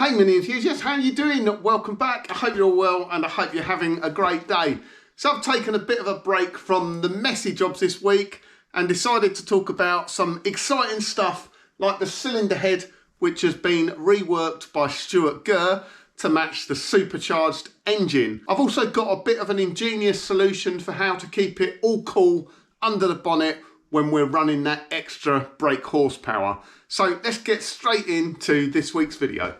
Hey mini enthusiasts, how are you doing? Welcome back. I hope you're all well and I hope you're having a great day. So I've taken a bit of a break from the messy jobs this week and decided to talk about some exciting stuff like the cylinder head, which has been reworked by Stuart Gurr to match the supercharged engine. I've also got a bit of an ingenious solution for how to keep it all cool under the bonnet when we're running that extra brake horsepower. So let's get straight into this week's video.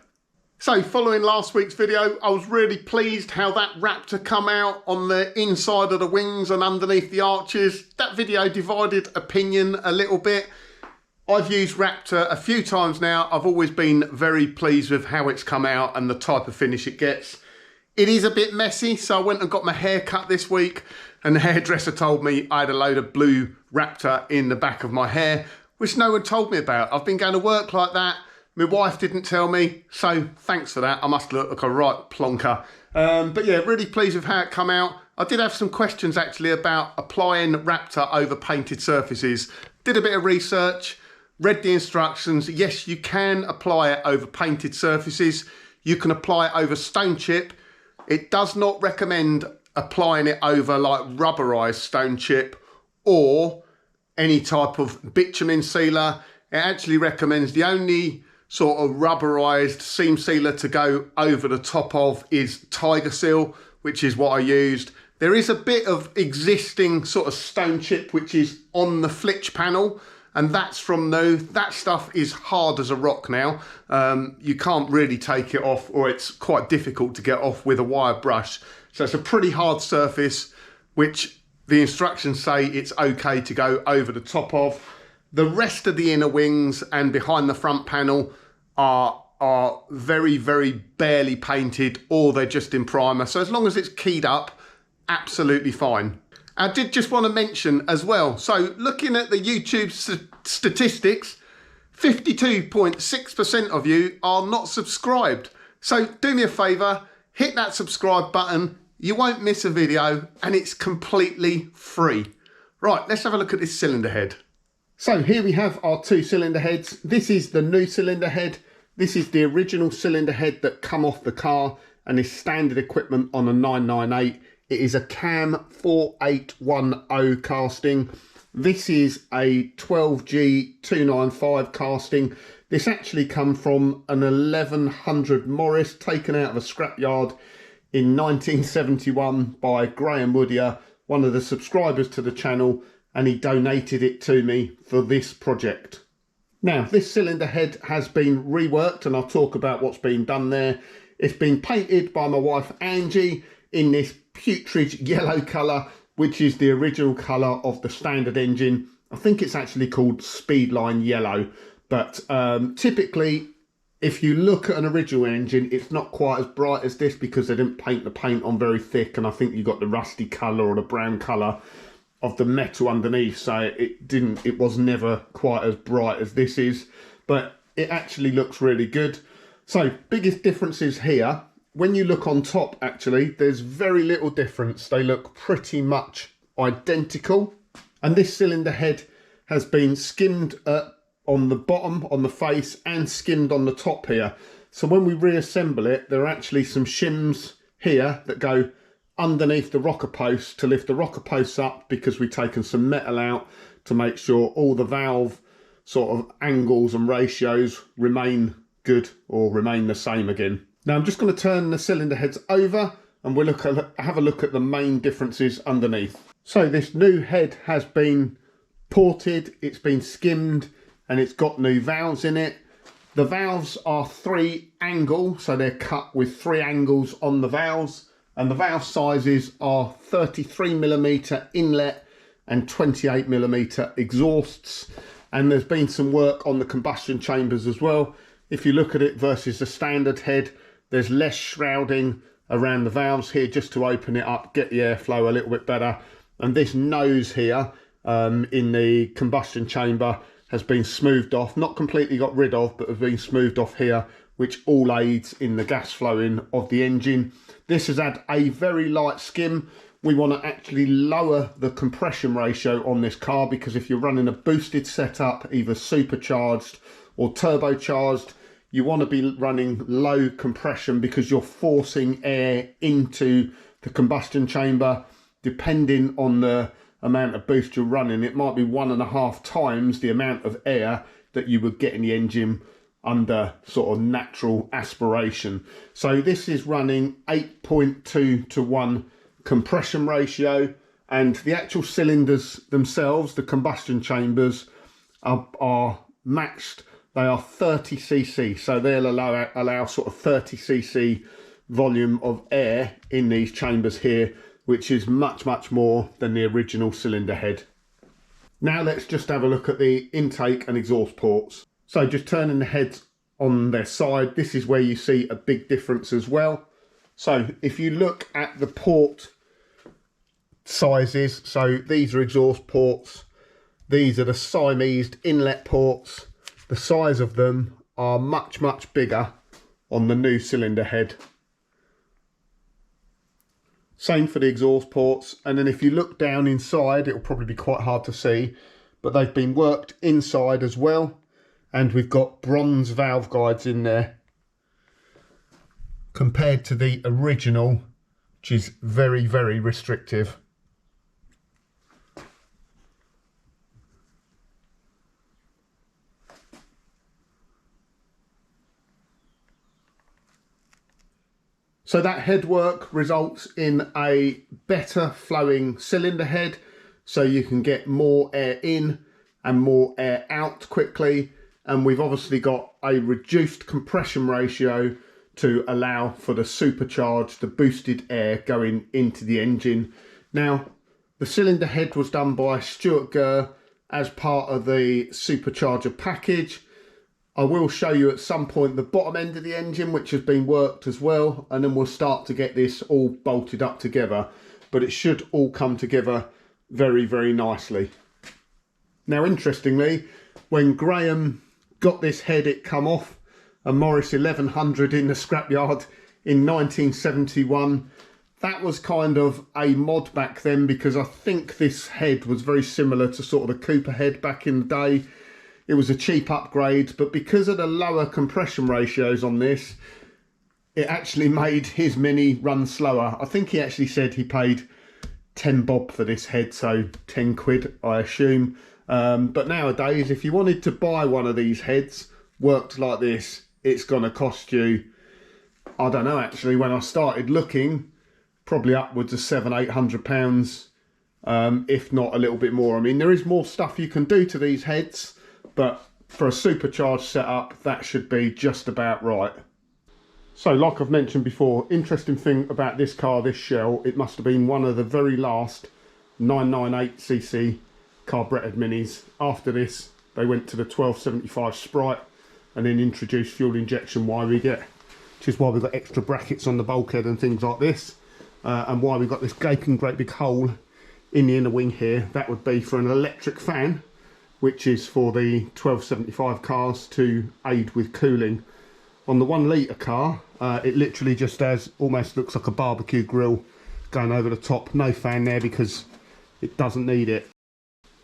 So following last week's video, I was really pleased how that Raptor come out on the inside of the wings and underneath the arches. That video divided opinion a little bit. I've used Raptor a few times now. I've always been very pleased with how it's come out and the type of finish it gets. It is a bit messy, so I went and got my hair cut this week and the hairdresser told me I had a load of blue Raptor in the back of my hair, which no one told me about. I've been going to work like that. My wife didn't tell me, so thanks for that. I must look like a right plonker. But yeah, really pleased with how it come out. I did have some questions actually about applying Raptor over painted surfaces. Did a bit of research, read the instructions. Yes, you can apply it over painted surfaces. You can apply it over stone chip. It does not recommend applying it over like rubberized stone chip or any type of bitumen sealer. It actually recommends the only sort of rubberized seam sealer to go over the top of is Tiger Seal, which is what I used. There is a bit of existing sort of stone chip which is on the flitch panel, and that's from that stuff is hard as a rock now. You can't really take it off, or it's quite difficult to get off with a wire brush. So it's a pretty hard surface, which the instructions say it's okay to go over the top of. The rest of the inner wings and behind the front panel are very, very barely painted, or they're just in primer. So as long as it's keyed up, absolutely fine. I did just want to mention as well, so looking at the YouTube statistics, 52.6% of you are not subscribed. So do me a favour, hit that subscribe button. You won't miss a video and it's completely free. Right, let's have a look at this cylinder head. So here we have our two cylinder heads. This is the new cylinder head. This is the original cylinder head that come off the car and is standard equipment on a 998. It is a CAM 4810 casting. This is a 12G 295 casting. This actually come from an 1100 Morris taken out of a scrapyard in 1971 by Graham Woodier, one of the subscribers to the channel, and he donated it to me for this project. Now, this cylinder head has been reworked and I'll talk about what's been done there. It's been painted by my wife Angie in this putrid yellow colour, which is the original colour of the standard engine. I think it's actually called Speedline Yellow, but typically if you look at an original engine, it's not quite as bright as this because they didn't paint the paint on very thick, and I think you got the rusty colour or the brown colour of the metal underneath, so it was never quite as bright as this is, but it actually looks really good. So biggest differences here, when you look on top, actually there's very little difference. They look pretty much identical, and this cylinder head has been skimmed on the bottom, on the face, and skimmed on the top here. So when we reassemble it, there are actually some shims here that go underneath the rocker post to lift the rocker posts up, because we've taken some metal out to make sure all the valve sort of angles and ratios remain good or remain the same again. Now I'm just going to turn the cylinder heads over and we'll have a look at the main differences underneath. So this new head has been ported, it's been skimmed, and it's got new valves in it. The valves are 3 angle, so they're cut with 3 angles on the valves. And the valve sizes are 33mm inlet and 28mm exhausts. And there's been some work on the combustion chambers as well. If you look at it versus the standard head, there's less shrouding around the valves here just to open it up, get the airflow a little bit better. And this nose here in the combustion chamber has been smoothed off, not completely got rid of, but has been smoothed off here, which all aids in the gas flowing of the engine. This has had a very light skim. We want to actually lower the compression ratio on this car, because if you're running a boosted setup, either supercharged or turbocharged, you want to be running low compression because you're forcing air into the combustion chamber. Depending on the amount of boost you're running, it might be 1.5 times the amount of air that you would get in the engine under sort of natural aspiration. So this is running 8.2 to 1 compression ratio, and the actual cylinders themselves, the combustion chambers, are matched. They are 30 cc, so they'll allow sort of 30 cc volume of air in these chambers here, which is much more than the original cylinder head. Now let's just have a look at the intake and exhaust ports. So just turning the heads on their side, this is where you see a big difference as well. So if you look at the port sizes, so these are exhaust ports, these are the Siamese inlet ports. The size of them are much bigger on the new cylinder head. Same for the exhaust ports, and then if you look down inside, it'll probably be quite hard to see, but they've been worked inside as well, and we've got bronze valve guides in there compared to the original, which is very restrictive. So that headwork results in a better flowing cylinder head, so you can get more air in and more air out quickly. And we've obviously got a reduced compression ratio to allow for the supercharged, the boosted air going into the engine. Now, the cylinder head was done by Stuart Gurr as part of the supercharger package. I will show you at some point the bottom end of the engine, which has been worked as well, and then we'll start to get this all bolted up together, but it should all come together very nicely. Now, interestingly, when Graham got this head, it come off a Morris 1100 in the scrapyard in 1971. That was kind of a mod back then, because I think this head was very similar to sort of the Cooper head back in the day. It was a cheap upgrade, but because of the lower compression ratios on this, it actually made his Mini run slower. I think he actually said he paid 10 bob for this head, so 10 quid, I assume. But nowadays, if you wanted to buy one of these heads worked like this, it's going to cost you, I don't know actually, when I started looking, probably upwards of £700-800, if not a little bit more. I mean, there is more stuff you can do to these heads, but for a supercharged setup, that should be just about right. So like I've mentioned before, interesting thing about this car, this shell, it must have been one of the very last 998cc carburetted Minis. After this, they went to the 1275 Sprite and then introduced fuel injection, why we get, which is why we've got extra brackets on the bulkhead and things like this, and why we've got this gaping great big hole in the inner wing here. That would be for an electric fan, which is for the 1275 cars to aid with cooling. On the 1 litre car, it literally just has, almost looks like a barbecue grill going over the top. No fan there because it doesn't need it.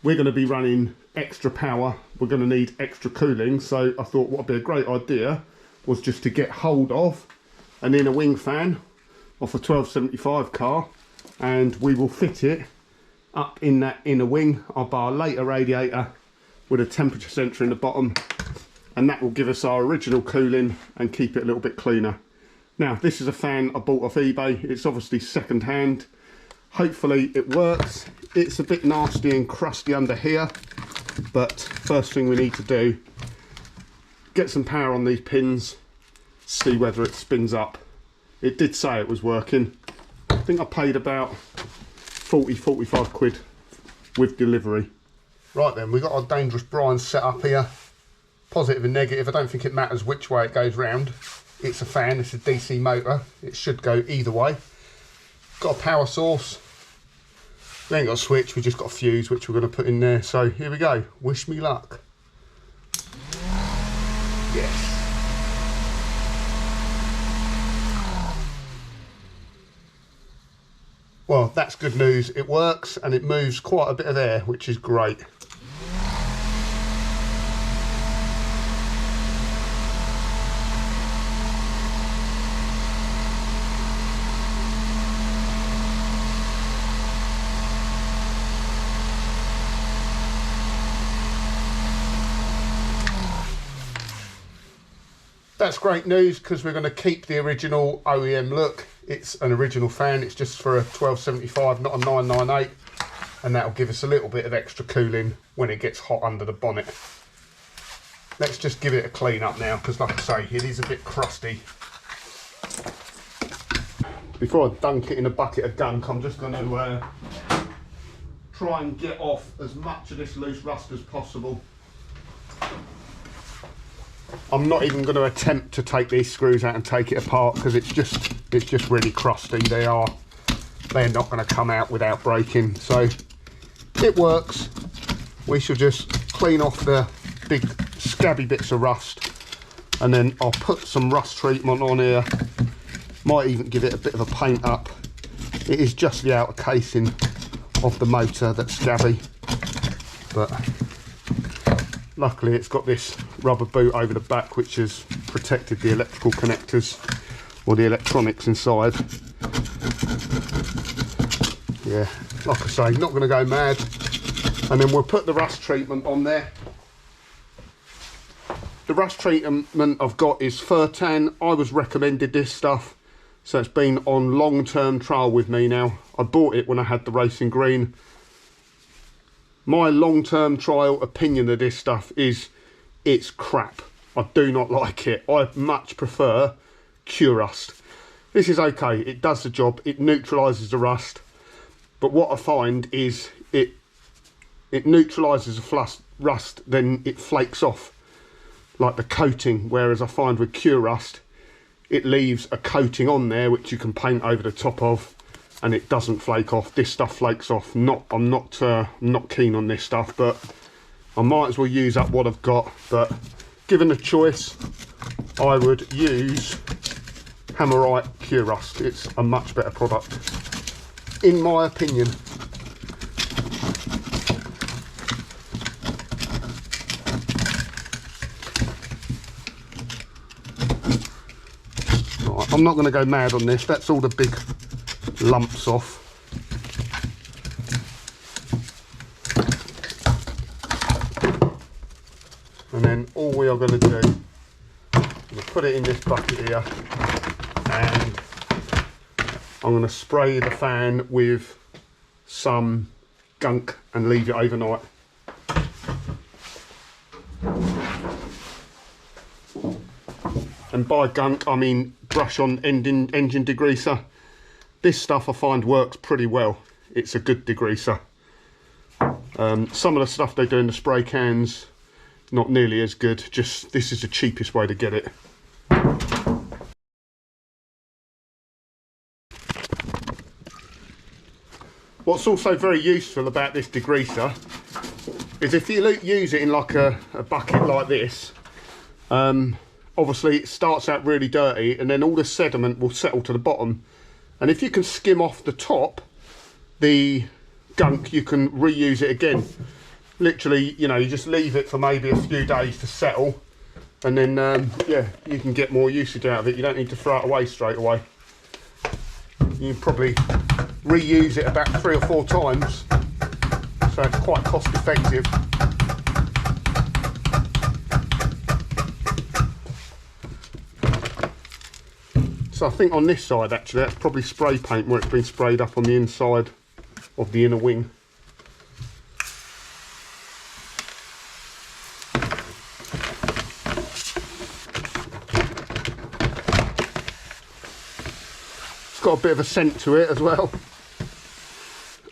We're going to be running extra power, we're going to need extra cooling, so I thought what would be a great idea was just to get hold of an inner wing fan off a 1275 car, and we will fit it up in that inner wing of our later radiator with a temperature sensor in the bottom, and that will give us our original cooling and keep it a little bit cleaner. Now, this is a fan I bought off eBay. It's obviously second hand. Hopefully it works. It's a bit nasty and crusty under here, but first thing we need to do, get some power on these pins, see whether it spins up. It did say it was working. I think I paid about 40-45 quid with delivery. Right then, we've got our dangerous brine set up here. Positive and negative, I don't think it matters which way it goes round. It's a fan, it's a DC motor. It should go either way. Got a power source. We ain't got a switch, we just got a fuse which we're going to put in there. So here we go, wish me luck. Yes. Well, that's good news. It works and it moves quite a bit of air, which is great. that's great news because we're going to keep the original OEM look. It's an original fan, it's just for a 1275, not a 998, and that'll give us a little bit of extra cooling when it gets hot under the bonnet. Let's just give it a clean up now because, like I say, it is a bit crusty. Before I dunk it in a bucket of gunk, I'm just going to try and get off as much of this loose rust as possible. I'm not even going to attempt to take these screws out and take it apart because it's just really crusty. They're not going to come out without breaking, so it works. We shall just clean off the big scabby bits of rust, and then I'll put some rust treatment on here. Might even give it a bit of a paint up. It is just the outer casing of the motor that's scabby, but luckily it's got this rubber boot over the back which has protected the electrical connectors or the electronics inside. Yeah, like I say, not going to go mad. And then we'll put the rust treatment on there. The rust treatment I've got is Furtan. I was recommended this stuff, so it's been on long-term trial with me now. I bought it when I had the racing green. My long-term trial opinion of this stuff is it's crap. I do not like it. I much prefer Cure Rust. This is okay, it does the job, it neutralises the rust, but what I find is it neutralises the rust, then it flakes off like the coating, whereas I find with Cure Rust it leaves a coating on there which you can paint over the top of and it doesn't flake off. This stuff flakes off. I'm not keen on this stuff, but I might as well use up what I've got. But given a choice, I would use Hammerite Cure Rust. It's a much better product, in my opinion. Right, I'm not going to go mad on this. That's all the big lumps off. And then all we are going to do, I'm going to put it in this bucket here, and I'm going to spray the fan with some gunk and leave it overnight. And by gunk I mean brush on engine degreaser. This stuff I find works pretty well. It's a good degreaser. Some of the stuff they do in the spray cans, not nearly as good. Just this is the cheapest way to get it. What's also very useful about this degreaser is if you use it in like a bucket like this, obviously it starts out really dirty and then all the sediment will settle to the bottom. And if you can skim off the top, the gunk, you can reuse it again. Literally, you know, you just leave it for maybe a few days to settle, and then, yeah, you can get more usage out of it. You don't need to throw it away straight away. You can probably reuse it about 3 or 4 times, so it's quite cost effective. So I think on this side, actually, that's probably spray paint where it's been sprayed up on the inside of the inner wing. It's got a bit of a scent to it as well.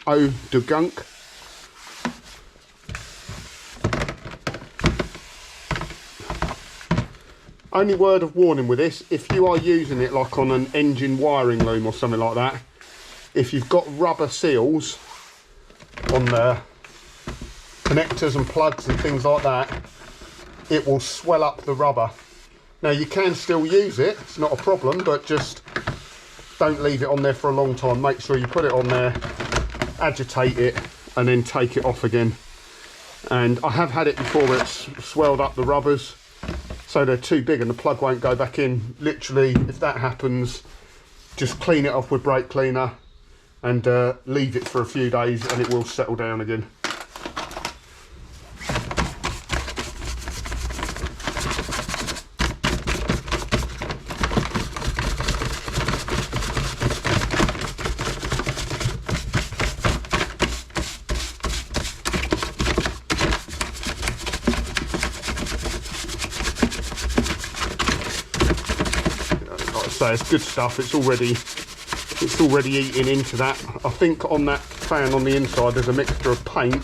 Eau de gunk. Only word of warning with this, if you are using it like on an engine wiring loom or something like that, if you've got rubber seals on the connectors and plugs and things like that, it will swell up the rubber. Now you can still use it, it's not a problem, but just don't leave it on there for a long time. Make sure you put it on there, agitate it, and then take it off again. And I have had it before where it's swelled up the rubbers, so they're too big and the plug won't go back in. Literally, if that happens, just clean it off with brake cleaner and leave it for a few days and it will settle down again. say, it's good stuff. It's already eating into that. I think on that fan on the inside there's a mixture of paint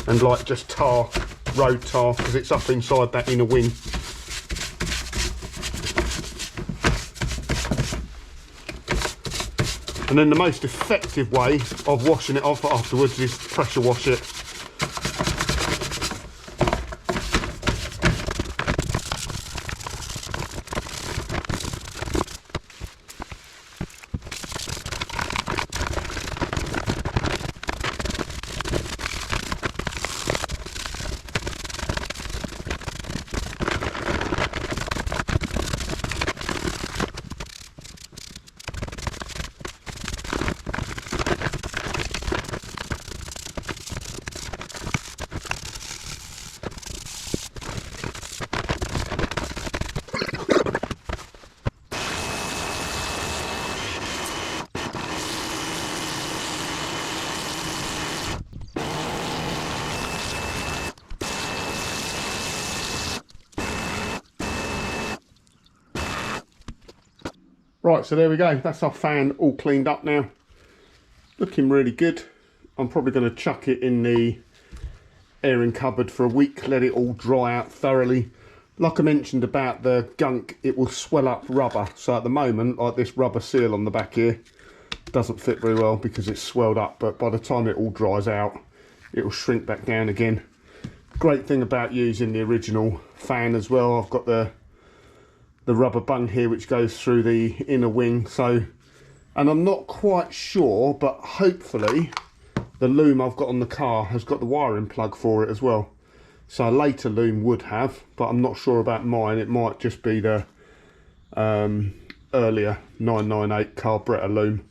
and like just tar, road tar, because it's up inside that inner wing. And then the most effective way of washing it off afterwards is to pressure wash it. Right, so there we go. That's our fan all cleaned up now. Looking really good. I'm probably going to chuck it in the airing cupboard for a week, let it all dry out thoroughly. Like I mentioned about the gunk, it will swell up rubber. So at the moment, like this rubber seal on the back here, doesn't fit very well because it's swelled up. But by the time it all dries out, it will shrink back down again. Great thing about using the original fan as well, I've got the rubber bung here which goes through the inner wing. So, and I'm not quite sure, but hopefully the loom I've got on the car has got the wiring plug for it as well. So a later loom would have, but I'm not sure about mine. It might just be the earlier 998 carburetor loom.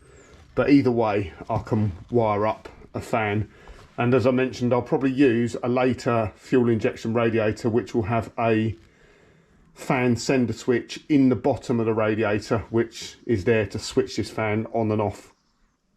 But either way, I can wire up a fan. And as I mentioned, I'll probably use a later fuel injection radiator which will have a fan sender switch in the bottom of the radiator, which is there to switch this fan on and off.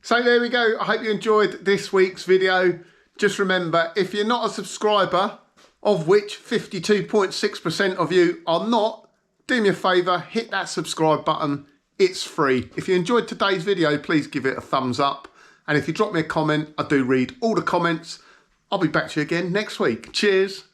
So there we go. I hope you enjoyed this week's video. Just remember, if you're not a subscriber, of which 52.6% of you are not, do me a favour, hit that subscribe button. It's free. If you enjoyed today's video, please give it a thumbs up. And if you drop me a comment, I do read all the comments. I'll be back to you again next week. Cheers.